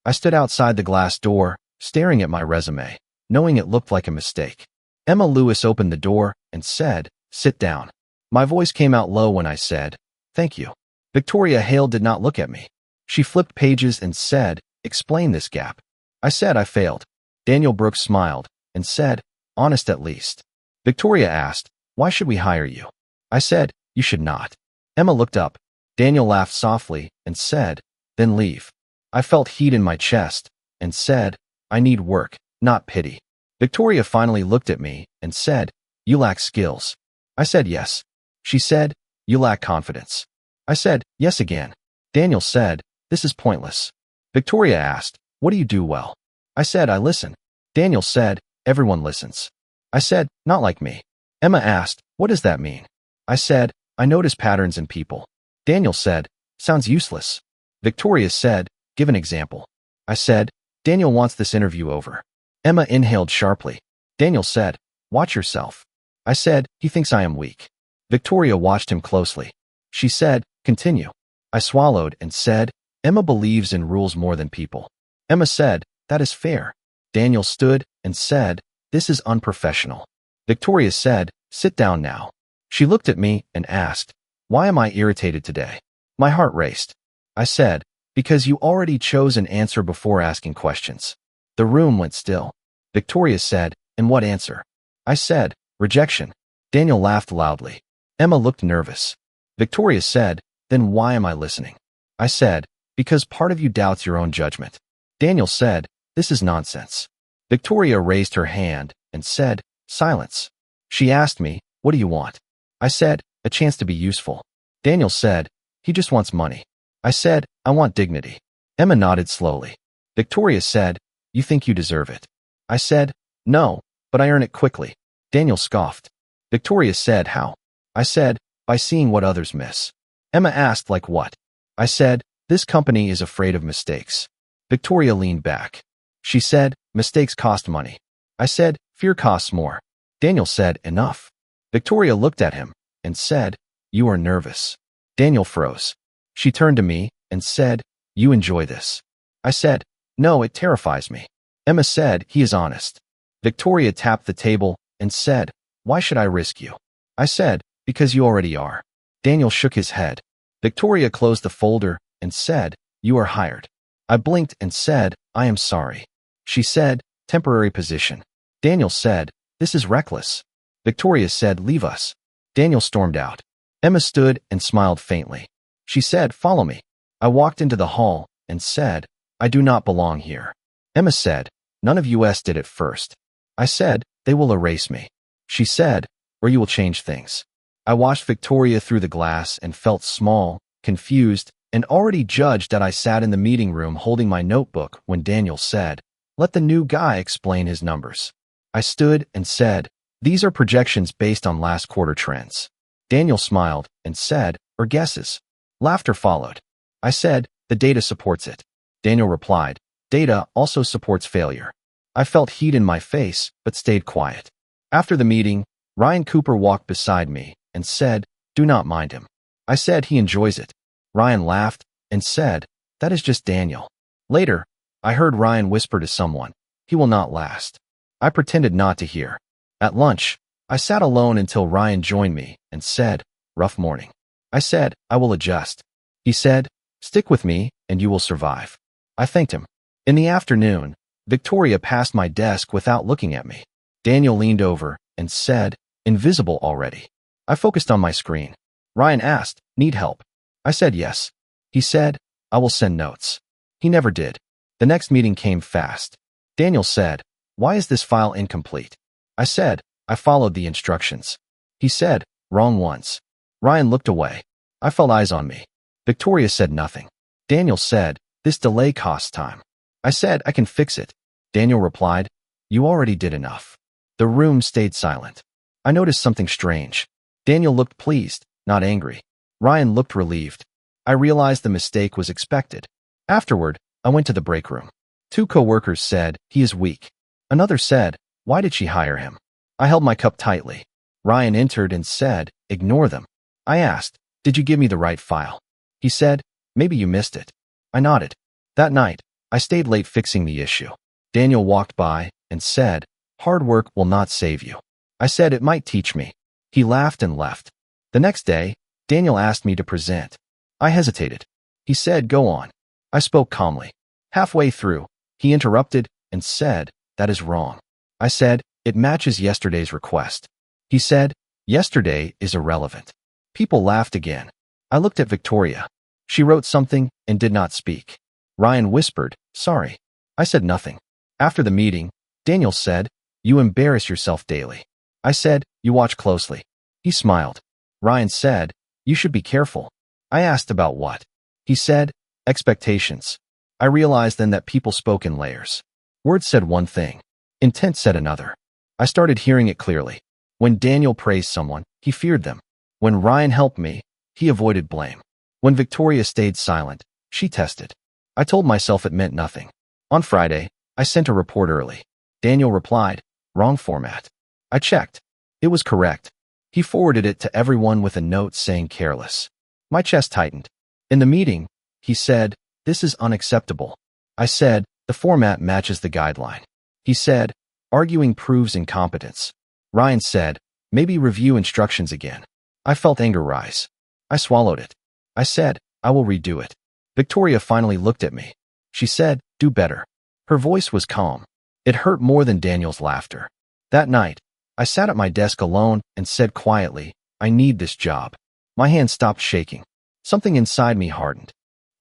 I stood outside the glass door, staring at my resume, knowing it looked like a mistake. Emma Lewis opened the door and said, "Sit down." My voice came out low when I said, "Thank you." Victoria Hale did not look at me. She flipped pages and said, "Explain this gap." I said I failed. Daniel Brooks smiled and said, "Honest at least." Victoria asked, "Why should we hire you?" I said, "You should not." Emma looked up. Daniel laughed softly and said, "Then leave." I felt heat in my chest and said, "I need work, not pity." Victoria finally looked at me and said, "You lack skills." I said yes. She said, "You lack confidence." I said, "Yes" again. Daniel said, "This is pointless." Victoria asked, "What do you do well?" I said, "I listen." Daniel said, "Everyone listens." I said, "Not like me." Emma asked, "What does that mean?" I said, "I notice patterns in people." Daniel said, "Sounds useless." Victoria said, "Give an example." I said, "Daniel wants this interview over." Emma inhaled sharply. Daniel said, "Watch yourself." I said, "He thinks I am weak." Victoria watched him closely. She said, "Continue." I swallowed and said, "Emma believes in rules more than people." Emma said, "That is fair." Daniel stood and said, "This is unprofessional." Victoria said, "Sit down now." She looked at me and asked, "Why am I irritated today?" My heart raced. I said, "Because you already chose an answer before asking questions." The room went still. Victoria said, "And what answer?" I said, "Rejection." Daniel laughed loudly. Emma looked nervous. Victoria said, "Then why am I listening?" I said, "Because part of you doubts your own judgment." Daniel said, "This is nonsense." Victoria raised her hand and said, "Silence." She asked me, "What do you want?" I said, "A chance to be useful." Daniel said, "He just wants money." I said, "I want dignity." Emma nodded slowly. Victoria said, "You think you deserve it?" I said, "No, but I earn it quickly." Daniel scoffed. Victoria said, "How?" I said, "By seeing what others miss." Emma asked, "Like what?" I said, "This company is afraid of mistakes." Victoria leaned back. She said, "Mistakes cost money." I said, "Fear costs more." Daniel said, "Enough." Victoria looked at him and said, "You are nervous." Daniel froze. She turned to me and said, "You enjoy this." I said, "No, it terrifies me." Emma said, "He is honest." Victoria tapped the table and said, "Why should I risk you?" I said, "Because you already are." Daniel shook his head. Victoria closed the folder and said, "You are hired." I blinked and said, "I am sorry." She said, "Temporary position." Daniel said, "This is reckless." Victoria said, "Leave us." Daniel stormed out. Emma stood and smiled faintly. She said, "Follow me." I walked into the hall and said, "I do not belong here." Emma said, "None of us did at first." I said, "They will erase me." She said, "Or you will change things." I watched Victoria through the glass and felt small, confused, and already judged that I sat in the meeting room holding my notebook when Daniel said, "Let the new guy explain his numbers." I stood and said, "These are projections based on last quarter trends." Daniel smiled and said, "Or guesses." Laughter followed. I said, "The data supports it." Daniel replied, "Data also supports failure." I felt heat in my face, but stayed quiet. After the meeting, Ryan Cooper walked beside me and said, "Do not mind him." I said, "He enjoys it." Ryan laughed and said, "That is just Daniel." Later, I heard Ryan whisper to someone, "He will not last." I pretended not to hear. At lunch, I sat alone until Ryan joined me and said, "Rough morning." I said, "I will adjust." He said, "Stick with me and you will survive." I thanked him. In the afternoon, Victoria passed my desk without looking at me. Daniel leaned over and said, "Invisible already." I focused on my screen. Ryan asked, "Need help?" I said yes. He said, "I will send notes." He never did. The next meeting came fast. Daniel said, "Why is this file incomplete?" I said, "I followed the instructions." He said, "Wrong ones." Ryan looked away. I felt eyes on me. Victoria said nothing. Daniel said, "This delay costs time." I said, "I can fix it." Daniel replied, "You already did enough." The room stayed silent. I noticed something strange. Daniel looked pleased, not angry. Ryan looked relieved. I realized the mistake was expected. Afterward, I went to the break room. 2 coworkers said, "He is weak." Another said, "Why did she hire him?" I held my cup tightly. Ryan entered and said, "Ignore them." I asked, "Did you give me the right file?" He said, "Maybe you missed it." I nodded. That night, I stayed late fixing the issue. Daniel walked by and said, "Hard work will not save you." I said it might teach me. He laughed and left. The next day, Daniel asked me to present. I hesitated. He said, "Go on." I spoke calmly. Halfway through, he interrupted and said, "That is wrong." I said, "It matches yesterday's request." He said, "Yesterday is irrelevant." People laughed again. I looked at Victoria. She wrote something and did not speak. Ryan whispered, "Sorry." I said nothing. After the meeting, Daniel said, "You embarrass yourself daily." I said, "You watch closely." He smiled. Ryan said, "You should be careful." I asked about what. He said, "Expectations." I realized then that people spoke in layers. Words said one thing. Intent said another. I started hearing it clearly. When Daniel praised someone, he feared them. When Ryan helped me, he avoided blame. When Victoria stayed silent, she tested. I told myself it meant nothing. On Friday, I sent a report early. Daniel replied, "Wrong format." I checked. It was correct. He forwarded it to everyone with a note saying careless. My chest tightened. In the meeting, he said, "This is unacceptable." I said, "The format matches the guideline." He said, "Arguing proves incompetence." Ryan said, "Maybe review instructions again." I felt anger rise. I swallowed it. I said, "I will redo it." Victoria finally looked at me. She said, "Do better." Her voice was calm. It hurt more than Daniel's laughter. That night, I sat at my desk alone and said quietly, "I need this job." My hand stopped shaking. Something inside me hardened.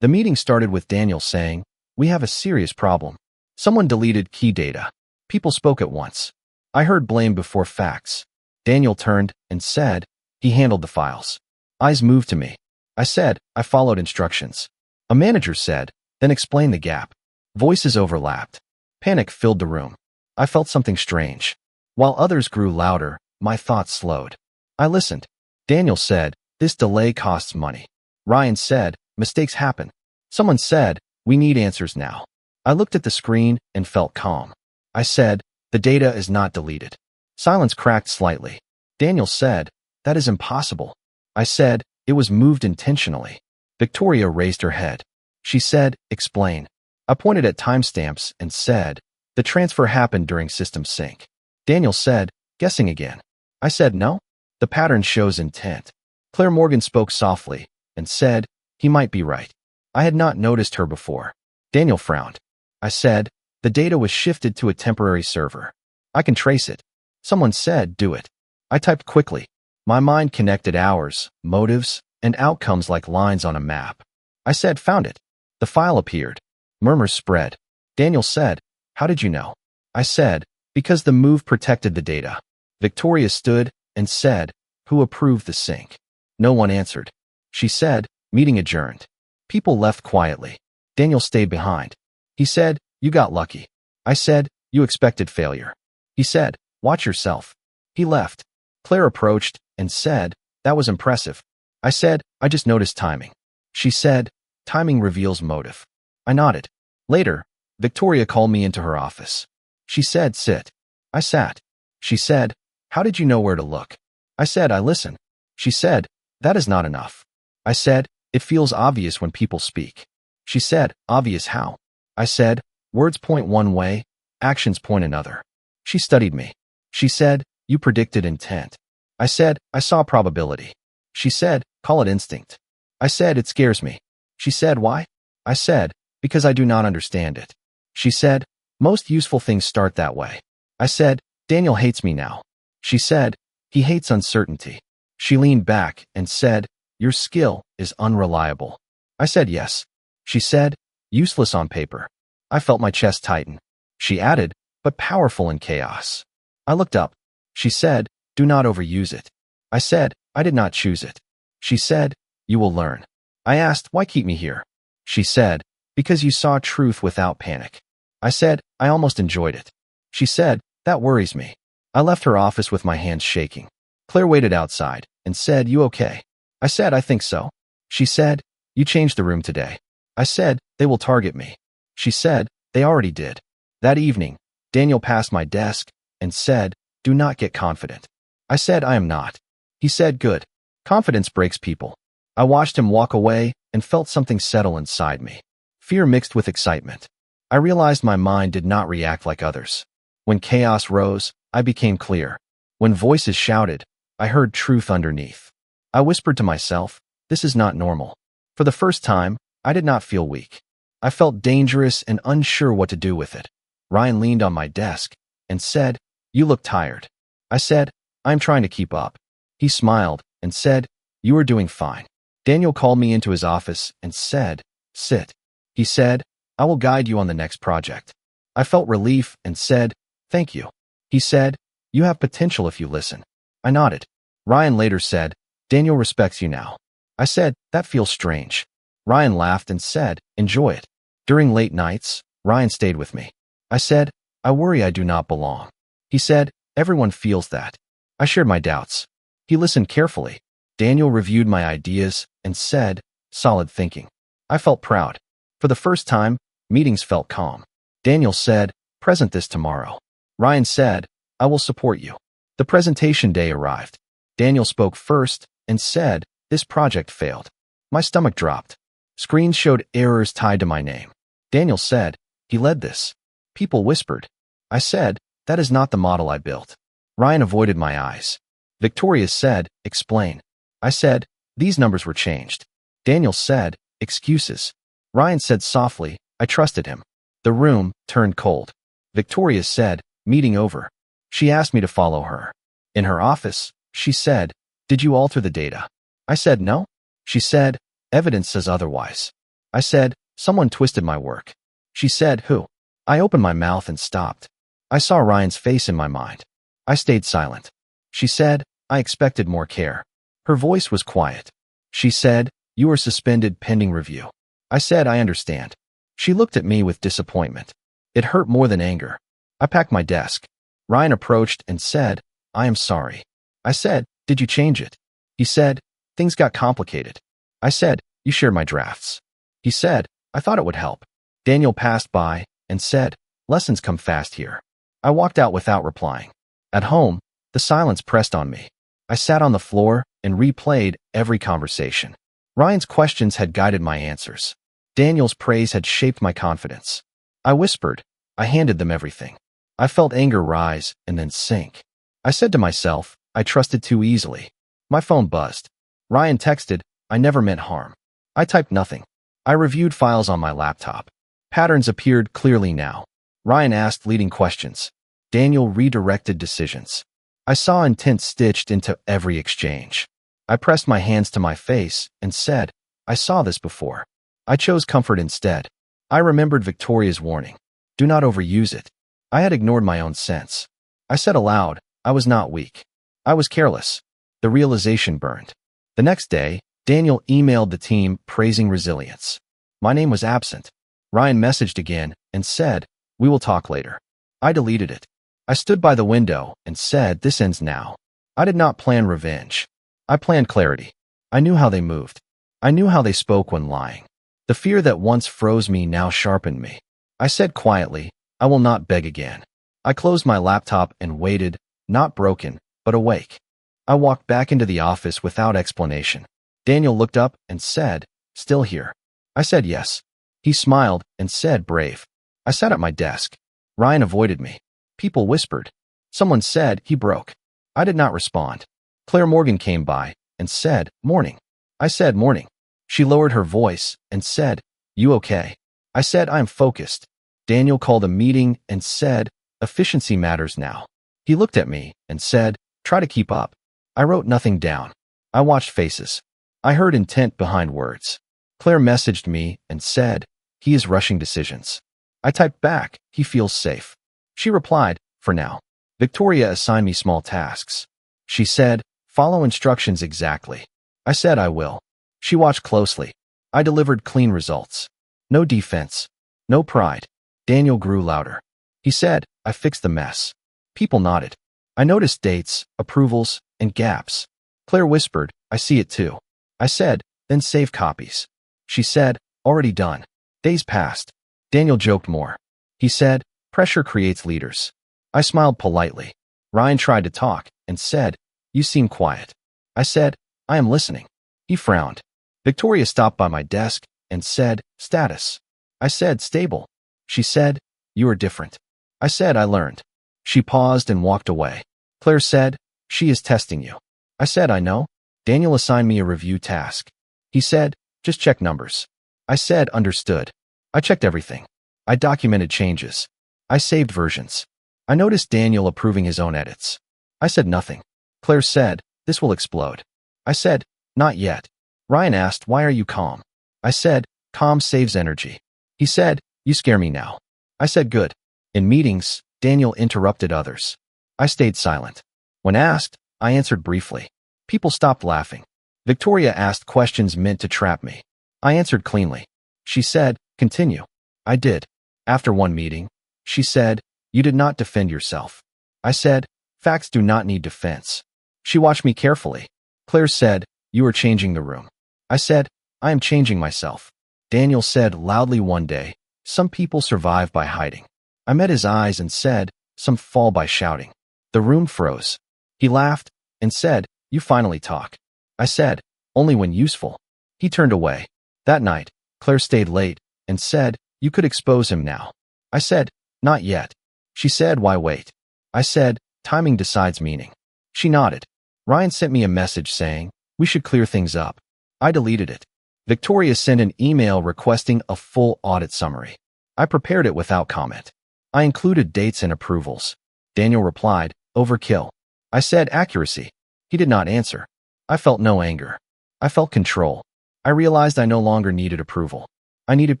The meeting started with Daniel saying, "We have a serious problem." Someone deleted key data. People spoke at once. I heard blame before facts. Daniel turned and said, "He handled the files." Eyes moved to me. I said, "I followed instructions." A manager said, "Then explain the gap." Voices overlapped. Panic filled the room. I felt something strange. While others grew louder, my thoughts slowed. I listened. Daniel said, "This delay costs money." Ryan said, "Mistakes happen." Someone said, "We need answers now." I looked at the screen and felt calm. I said, "The data is not deleted." Silence cracked slightly. Daniel said, "That is impossible." I said, "It was moved intentionally." Victoria raised her head. She said, "Explain." I pointed at timestamps and said, "The transfer happened during system sync." Daniel said, "Guessing again." I said, "No. The pattern shows intent." Claire Morgan spoke softly and said, "He might be right." I had not noticed her before. Daniel frowned. I said, "The data was shifted to a temporary server. I can trace it." Someone said, "Do it." I typed quickly. My mind connected hours, motives, and outcomes like lines on a map. I said, "Found it." The file appeared. Murmurs spread. Daniel said, "How did you know?" I said, "Because the move protected the data." Victoria stood and said, "Who approved the sync?" No one answered. She said, "Meeting adjourned." People left quietly. Daniel stayed behind. He said, "You got lucky." I said, "You expected failure." He said, "Watch yourself." He left. Claire approached and said, "That was impressive." I said, "I just noticed timing." She said, "Timing reveals motive." I nodded. Later, Victoria called me into her office. She said, "Sit." I sat. She said, "How did you know where to look?" I said, "I listen." She said, "That is not enough." I said, "It feels obvious when people speak." She said, "Obvious how?" I said, "Words point one way, actions point another." She studied me. She said, "You predicted intent." I said, "I saw probability." She said, "Call it instinct." I said, "It scares me." She said, "Why?" I said, "Because I do not understand it." She said, "Most useful things start that way." I said, "Daniel hates me now." She said, "He hates uncertainty." She leaned back and said, "Your skill is unreliable." I said, "Yes." She said, "Useless on paper." I felt my chest tighten. She added, "But powerful in chaos." I looked up. She said, "Do not overuse it." I said, "I did not choose it." She said, "You will learn." I asked, "Why keep me here?" She said, "Because you saw truth without panic." I said, "I almost enjoyed it." She said, "That worries me." I left her office with my hands shaking. Claire waited outside and said, "You okay?" I said, "I think so." She said, "You changed the room today." I said, "They will target me." She said, "They already did." That evening, Daniel passed my desk and said, "Do not get confident." I said, "I am not." He said, "Good. Confidence breaks people." I watched him walk away and felt something settle inside me. Fear mixed with excitement. I realized my mind did not react like others. When chaos rose, I became clear. When voices shouted, I heard truth underneath. I whispered to myself, this is not normal. For the first time, I did not feel weak. I felt dangerous and unsure what to do with it. Ryan leaned on my desk and said, you look tired. I said, I'm trying to keep up. He smiled and said, you are doing fine. Daniel called me into his office and said, sit. He said, I will guide you on the next project. I felt relief and said, thank you. He said, you have potential if you listen. I nodded. Ryan later said, Daniel respects you now. I said, that feels strange. Ryan laughed and said, enjoy it. During late nights, Ryan stayed with me. I said, I worry I do not belong. He said, everyone feels that. I shared my doubts. He listened carefully. Daniel reviewed my ideas and said, solid thinking. I felt proud. For the first time, meetings felt calm. Daniel said, present this tomorrow. Ryan said, I will support you. The presentation day arrived. Daniel spoke first and said, this project failed. My stomach dropped. Screens showed errors tied to my name. Daniel said, he led this. People whispered. I said, that is not the model I built. Ryan avoided my eyes. Victoria said, explain. I said, these numbers were changed. Daniel said, excuses. Ryan said softly, I trusted him. The room turned cold. Victoria said, meeting over. She asked me to follow her. In her office, she said, did you alter the data? I said, no. She said, evidence says otherwise. I said, someone twisted my work. She said, who? I opened my mouth and stopped. I saw Ryan's face in my mind. I stayed silent. She said, I expected more care. Her voice was quiet. She said, you are suspended pending review. I said, I understand. She looked at me with disappointment. It hurt more than anger. I packed my desk. Ryan approached and said, I am sorry. I said, did you change it? He said, things got complicated. I said, you shared my drafts. He said, I thought it would help. Daniel passed by and said, lessons come fast here. I walked out without replying. At home, the silence pressed on me. I sat on the floor and replayed every conversation. Ryan's questions had guided my answers. Daniel's praise had shaped my confidence. I whispered. I handed them everything. I felt anger rise and then sink. I said to myself, I trusted too easily. My phone buzzed. Ryan texted, I never meant harm. I typed nothing. I reviewed files on my laptop. Patterns appeared clearly now. Ryan asked leading questions. Daniel redirected decisions. I saw intent stitched into every exchange. I pressed my hands to my face and said, I saw this before. I chose comfort instead. I remembered Victoria's warning. Do not overuse it. I had ignored my own sense. I said aloud, I was not weak. I was careless. The realization burned. The next day, Daniel emailed the team praising resilience. My name was absent. Ryan messaged again and said, we will talk later. I deleted it. I stood by the window and said, this ends now. I did not plan revenge. I planned clarity. I knew how they moved. I knew how they spoke when lying. The fear that once froze me now sharpened me. I said quietly, I will not beg again. I closed my laptop and waited, not broken, but awake. I walked back into the office without explanation. Daniel looked up and said, still here? I said yes. He smiled and said, brave. I sat at my desk. Ryan avoided me. People whispered. Someone said he broke. I did not respond. Claire Morgan came by and said, morning. I said, morning. She lowered her voice and said, you okay? I said, I am focused. Daniel called a meeting and said, efficiency matters now. He looked at me and said, try to keep up. I wrote nothing down. I watched faces. I heard intent behind words. Claire messaged me and said, he is rushing decisions. I typed back, he feels safe. She replied, for now. Victoria assigned me small tasks. She said, follow instructions exactly. I said I will. She watched closely. I delivered clean results. No defense. No pride. Daniel grew louder. He said, I fixed the mess. People nodded. I noticed dates, approvals, and gaps. Claire whispered, I see it too. I said, then save copies. She said, already done. Days passed. Daniel joked more. He said, pressure creates leaders. I smiled politely. Ryan tried to talk and said, you seem quiet. I said, I am listening. He frowned. Victoria stopped by my desk and said, status. I said, stable. She said, you are different. I said, I learned. She paused and walked away. Claire said, she is testing you. I said, I know. Daniel assigned me a review task. He said, just check numbers. I said, understood. I checked everything. I documented changes. I saved versions. I noticed Daniel approving his own edits. I said nothing. Claire said, this will explode. I said, not yet. Ryan asked, why are you calm? I said, calm saves energy. He said, you scare me now. I said, good. In meetings, Daniel interrupted others. I stayed silent. When asked, I answered briefly. People stopped laughing. Victoria asked questions meant to trap me. I answered cleanly. She said, continue. I did. After one meeting, she said, you did not defend yourself. I said, facts do not need defense. She watched me carefully. Claire said, you are changing the room. I said, I am changing myself. Daniel said loudly one day, some people survive by hiding. I met his eyes and said, some fall by shouting. The room froze. He laughed and said, you finally talk. I said, only when useful. He turned away. That night, Claire stayed late and said, you could expose him now. I said, not yet. She said, why wait? I said, timing decides meaning. She nodded. Ryan sent me a message saying, we should clear things up. I deleted it. Victoria sent an email requesting a full audit summary. I prepared it without comment. I included dates and approvals. Daniel replied, overkill. I said, accuracy. He did not answer. I felt no anger. I felt control. I realized I no longer needed approval. I needed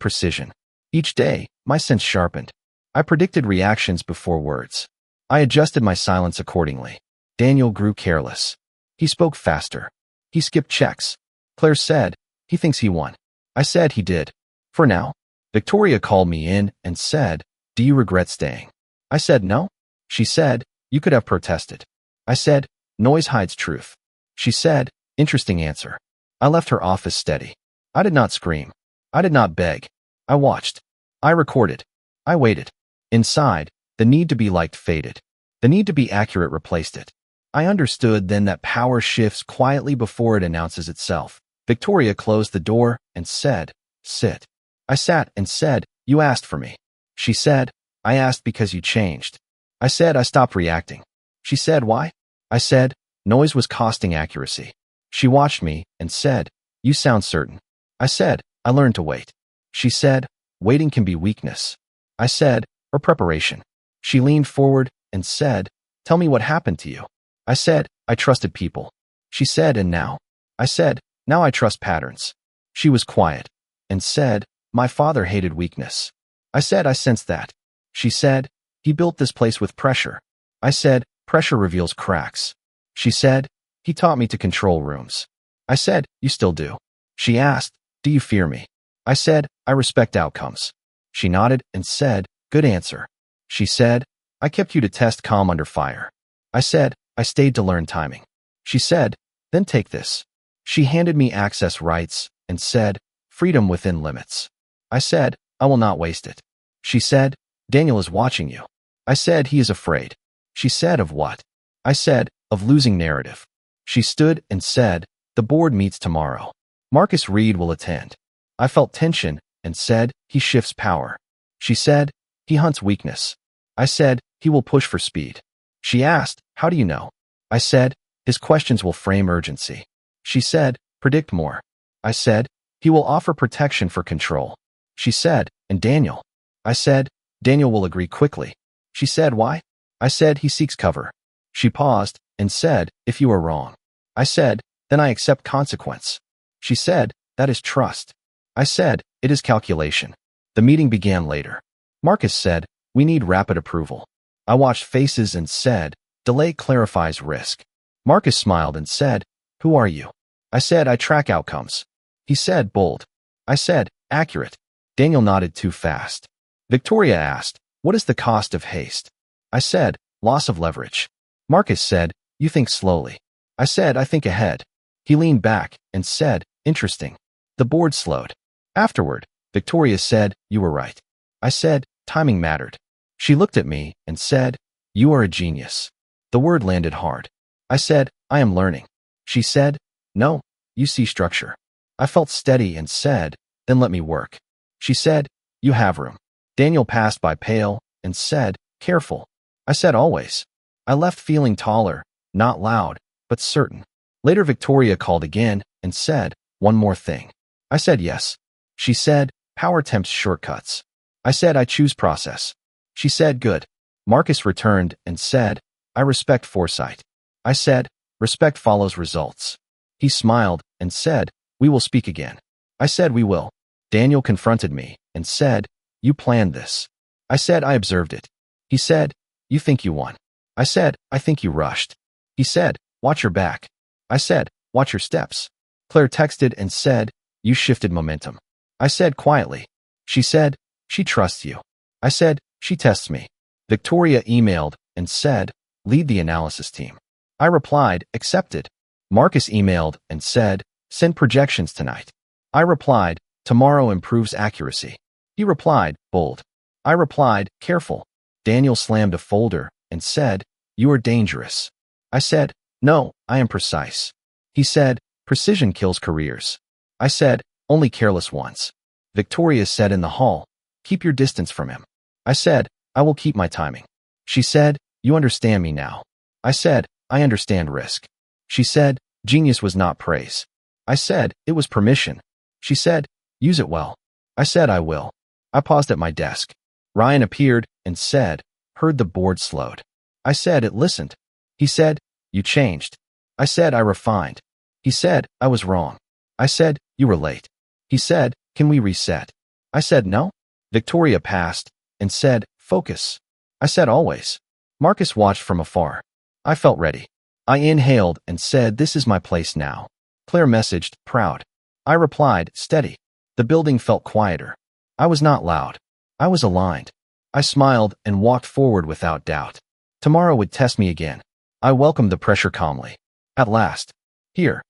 precision. Each day, my sense sharpened. I predicted reactions before words. I adjusted my silence accordingly. Daniel grew careless. He spoke faster. He skipped checks. Claire said, he thinks he won. I said he did. For now. Victoria called me in and said, do you regret staying? I said no. She said, you could have protested. I said, noise hides truth. She said, interesting answer. I left her office steady. I did not scream. I did not beg. I watched. I recorded. I waited. Inside, the need to be liked faded. The need to be accurate replaced it. I understood then that power shifts quietly before it announces itself. Victoria closed the door and said, sit. I sat and said, you asked for me. She said, I asked because you changed. I said I stopped reacting. She said, why? I said, noise was costing accuracy. She watched me and said, you sound certain. I said, I learned to wait. She said, waiting can be weakness. I said, or preparation. She leaned forward and said, tell me what happened to you. I said, I trusted people. She said, and now? I said, now I trust patterns. She was quiet and said, my father hated weakness. I said, I sensed that. She said, he built this place with pressure. I said, pressure reveals cracks. She said, he taught me to control rooms. I said, you still do. She asked, do you fear me? I said, I respect outcomes. She nodded and said, good answer. She said, I kept you to test calm under fire. I said, I stayed to learn timing. She said, then take this. She handed me access rights and said, freedom within limits. I said, I will not waste it. She said, Daniel is watching you. I said, he is afraid. She said, of what? I said, of losing narrative. She stood and said, the board meets tomorrow. Marcus Reed will attend. I felt tension and said, he shifts power. She said, he hunts weakness. I said, he will push for speed. She asked, how do you know? I said, his questions will frame urgency. She said, predict more. I said, he will offer protection for control. She said, and Daniel? I said, Daniel will agree quickly. She said, why? I said, he seeks cover. She paused and said, if you are wrong. I said, then I accept consequence. She said, that is trust. I said, it is calculation. The meeting began later. Marcus said, we need rapid approval. I watched faces and said, delay clarifies risk. Marcus smiled and said, who are you? I said, I track outcomes. He said, bold. I said, accurate. Daniel nodded too fast. Victoria asked, what is the cost of haste? I said, loss of leverage. Marcus said, you think slowly. I said, I think ahead. He leaned back and said, interesting. The board slowed. Afterward, Victoria said, you were right. I said, timing mattered. She looked at me and said, you are a genius. The word landed hard. I said, I am learning. She said, no, you see structure. I felt steady and said, then let me work. She said, you have room. Daniel passed by pale and said, careful. I said always. I left feeling taller, not loud, but certain. Later Victoria called again and said, one more thing. I said yes. She said, power tempts shortcuts. I said I choose process. She said good. Marcus returned and said, I respect foresight. I said, respect follows results. He smiled and said, we will speak again. I said we will. Daniel confronted me and said, you planned this. I said I observed it. He said, you think you won. I said, I think you rushed. He said, watch your back. I said, watch your steps. Claire texted and said, you shifted momentum. I said quietly. She said, she trusts you. I said, she tests me. Victoria emailed and said, lead the analysis team. I replied, accepted. Marcus emailed and said, send projections tonight. I replied, tomorrow improves accuracy. He replied, bold. I replied, careful. Daniel slammed a folder and said, you are dangerous. I said, no, I am precise. He said, precision kills careers. I said, only careless ones. Victoria said in the hall, keep your distance from him. I said, I will keep my timing. She said, you understand me now. I said, I understand risk. She said, genius was not praise. I said, it was permission. She said, use it well. I said, I will. I paused at my desk. Ryan appeared and said, heard the board slowed. I said, it listened. He said, you changed. I said, I refined. He said, I was wrong. I said, you were late. He said, can we reset? I said, no. Victoria passed and said, focus. I said, always. Marcus watched from afar. I felt ready. I inhaled and said, this is my place now. Claire messaged, proud. I replied, steady. The building felt quieter. I was not loud. I was aligned. I smiled and walked forward without doubt. Tomorrow would test me again. I welcomed the pressure calmly. At last. Here.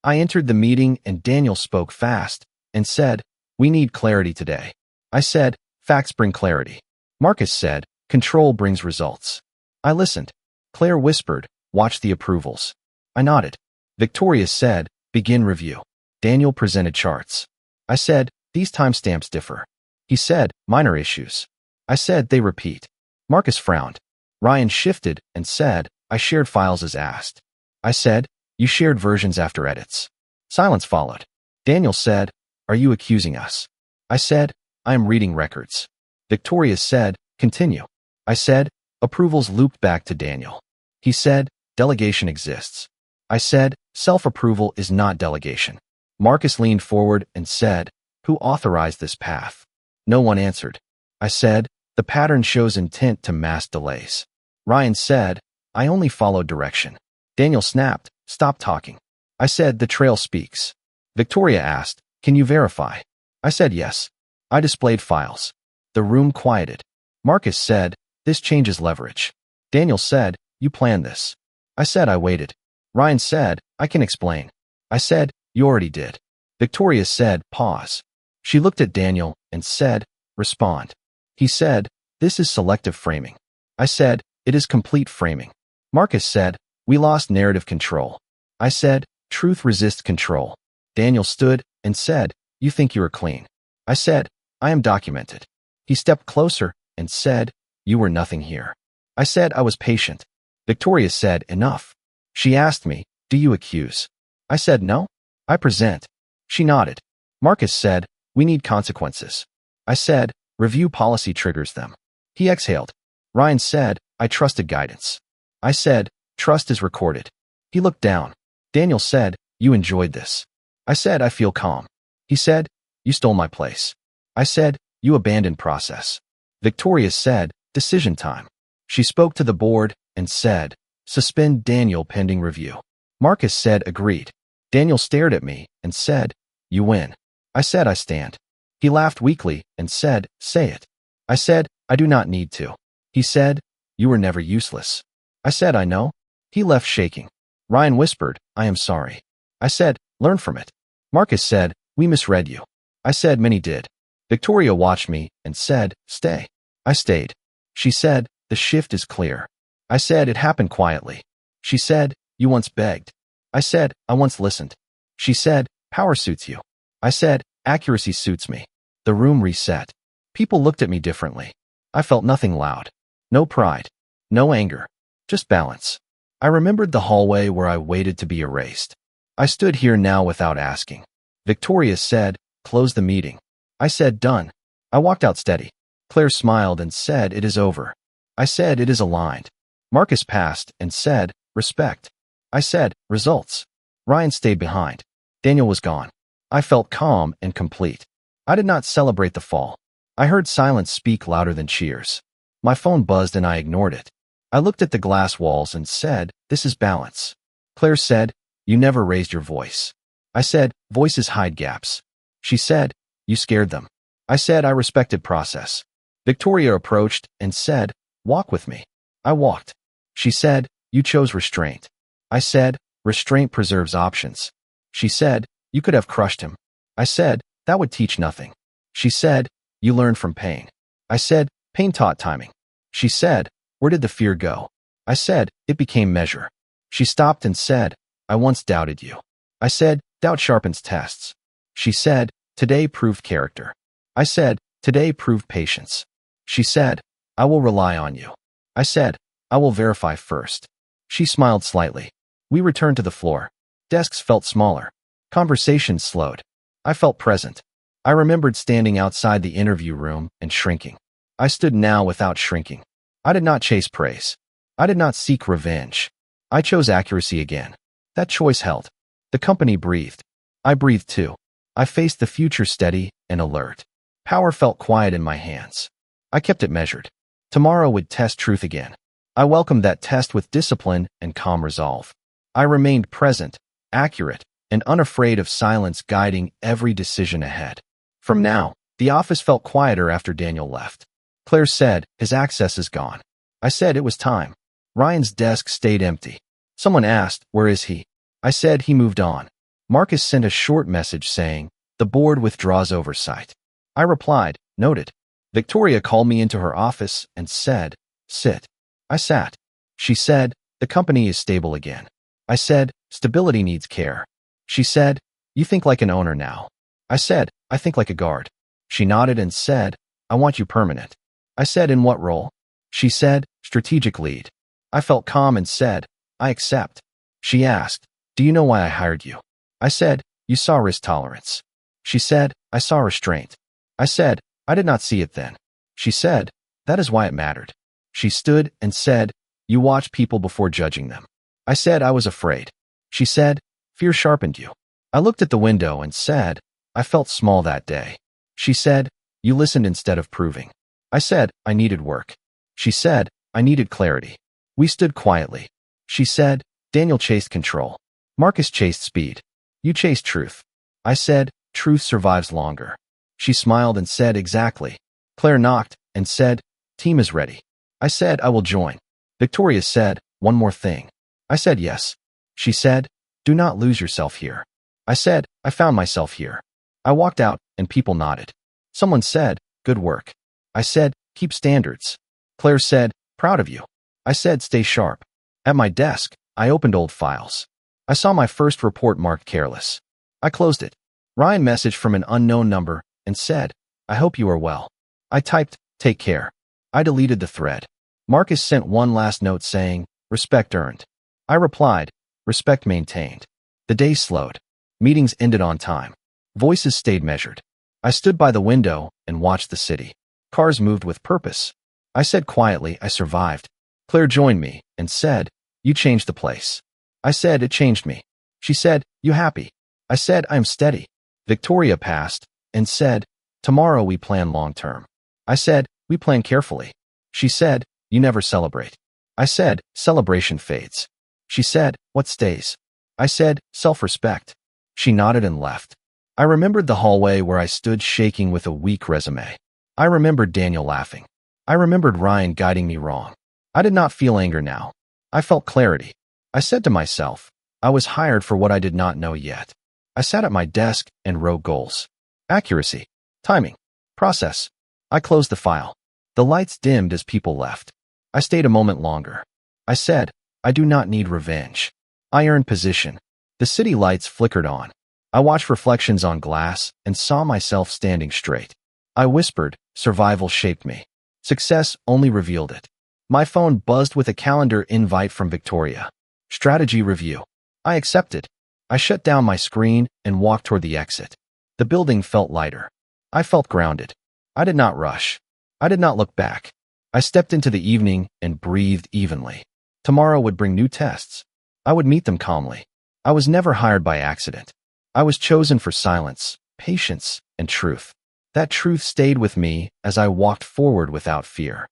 I entered the meeting and Daniel spoke fast and said, we need clarity today. I said, facts bring clarity. Marcus said, control brings results. I listened. Claire whispered, watch the approvals. I nodded. Victoria said, begin review. Daniel presented charts. I said, these timestamps differ. He said, minor issues. I said, they repeat. Marcus frowned. Ryan shifted and said, I shared files as asked. I said, you shared versions after edits. Silence followed. Daniel said, are you accusing us? I said, I am reading records. Victoria said, continue. I said, approvals looped back to Daniel. He said, delegation exists. I said, self-approval is not delegation. Marcus leaned forward and said, who authorized this path? No one answered. I said, the pattern shows intent to mask delays. Ryan said, I only followed direction. Daniel snapped, stop talking. I said, the trail speaks. Victoria asked, can you verify? I said yes. I displayed files. The room quieted. Marcus said, this changes leverage. Daniel said, you planned this. I said I waited. Ryan said, I can explain. I said, you already did. Victoria said, pause. She looked at Daniel and said, respond. He said, this is selective framing. I said, it is complete framing. Marcus said, we lost narrative control. I said, truth resists control. Daniel stood and said, you think you are clean. I said, I am documented. He stepped closer and said, you were nothing here. I said I was patient. Victoria said, enough. She asked me, do you accuse? I said, no. I present. She nodded. Marcus said, we need consequences. I said, review policy triggers them. He exhaled. Ryan said, I trusted guidance. I said, trust is recorded. He looked down. Daniel said, you enjoyed this. I said, I feel calm. He said, you stole my place. I said, you abandoned process. Victoria said, decision time. She spoke to the board and said, suspend Daniel pending review. Marcus said, agreed. Daniel stared at me and said, you win. I said, I stand. He laughed weakly and said, say it. I said, I do not need to. He said, you were never useless. I said, I know. He left shaking. Ryan whispered, I am sorry. I said, learn from it. Marcus said, we misread you. I said, many did. Victoria watched me and said, stay. I stayed. She said, the shift is clear. I said, it happened quietly. She said, you once begged. I said, I once listened. She said, power suits you. I said, accuracy suits me. The room reset. People looked at me differently. I felt nothing loud. No pride. No anger. Just balance. I remembered the hallway where I waited to be erased. I stood here now without asking. Victoria said, "Close the meeting." I said, "Done." I walked out steady. Claire smiled and said, "It is over." I said, "It is aligned." Marcus passed and said, "Respect." I said, "Results." Ryan stayed behind. Daniel was gone. I felt calm and complete. I did not celebrate the fall. I heard silence speak louder than cheers. My phone buzzed and I ignored it. I looked at the glass walls and said, "This is balance." Claire said, "You never raised your voice." I said, "Voices hide gaps." She said, "You scared them." I said, "I respected process." Victoria approached and said, "Walk with me." I walked. She said, "You chose restraint." I said, "Restraint preserves options." She said, "You could have crushed him." I said, "That would teach nothing." She said, "You learned from pain." I said, "Pain taught timing." She said, "Where did the fear go?" I said, "It became measure." She stopped and said, "I once doubted you." I said, "Doubt sharpens tests." She said, "Today proved character." I said, "Today proved patience." She said, "I will rely on you." I said, "I will verify first." She smiled slightly. We returned to the floor. Desks felt smaller. Conversations slowed. I felt present. I remembered standing outside the interview room and shrinking. I stood now without shrinking. I did not chase praise. I did not seek revenge. I chose accuracy again. That choice held. The company breathed. I breathed too. I faced the future steady and alert. Power felt quiet in my hands. I kept it measured. Tomorrow would test truth again. I welcomed that test with discipline and calm resolve. I remained present, accurate, and unafraid of silence guiding every decision ahead. From now, the office felt quieter after Daniel left. Claire said, "His access is gone." I said it was time. Ryan's desk stayed empty. Someone asked, "Where is he?" I said he moved on. Marcus sent a short message saying, "The board withdraws oversight." I replied, "Noted." Victoria called me into her office and said, "Sit." I sat. She said, "The company is stable again." I said, "Stability needs care." She said, "You think like an owner now." I said, "I think like a guard." She nodded and said, "I want you permanent." I said, "In what role?" She said, "Strategic lead." I felt calm and said, "I accept." She asked, "Do you know why I hired you?" I said, "You saw risk tolerance." She said, "I saw restraint." I said, "I did not see it then." She said, "That is why it mattered." She stood and said, "You watch people before judging them." I said, "I was afraid." She said, "Fear sharpened you." I looked at the window and said, "I felt small that day." She said, "You listened instead of proving." I said, "I needed work." She said, "I needed clarity." We stood quietly. She said, "Daniel chased control. Marcus chased speed. You chased truth." I said, "Truth survives longer." She smiled and said, "Exactly." Claire knocked and said, "Team is ready." I said, "I will join." Victoria said, "One more thing." I said, "Yes." She said, "Do not lose yourself here." I said, "I found myself here." I walked out and people nodded. Someone said, "Good work." I said, "Keep standards." Claire said, "Proud of you." I said, "Stay sharp." At my desk, I opened old files. I saw my first report marked careless. I closed it. Ryan messaged from an unknown number and said, "I hope you are well." I typed, "Take care." I deleted the thread. Marcus sent one last note saying, "Respect earned." I replied, "Respect maintained." The day slowed. Meetings ended on time. Voices stayed measured. I stood by the window and watched the city. Cars moved with purpose. I said quietly, "I survived." Claire joined me and said, "You changed the place." I said, "It changed me." She said, "You happy?" I said, "I am steady." Victoria passed and said, "Tomorrow we plan long term." I said, "We plan carefully." She said, "You never celebrate." I said, "Celebration fades." She said, "What stays?" I said, "Self-respect." She nodded and left. I remembered the hallway where I stood shaking with a weak resume. I remembered Daniel laughing. I remembered Ryan guiding me wrong. I did not feel anger now. I felt clarity. I said to myself, I was hired for what I did not know yet. I sat at my desk and wrote goals. Accuracy. Timing. Process. I closed the file. The lights dimmed as people left. I stayed a moment longer. I said, I do not need revenge. I earned position. The city lights flickered on. I watched reflections on glass and saw myself standing straight. I whispered, Survival shaped me. Success only revealed it. My phone buzzed with a calendar invite from Victoria. Strategy review. I accepted. I shut down my screen and walked toward the exit. The building felt lighter. I felt grounded. I did not rush. I did not look back. I stepped into the evening and breathed evenly. Tomorrow would bring new tests. I would meet them calmly. I was never hired by accident. I was chosen for silence, patience, and truth. That truth stayed with me as I walked forward without fear.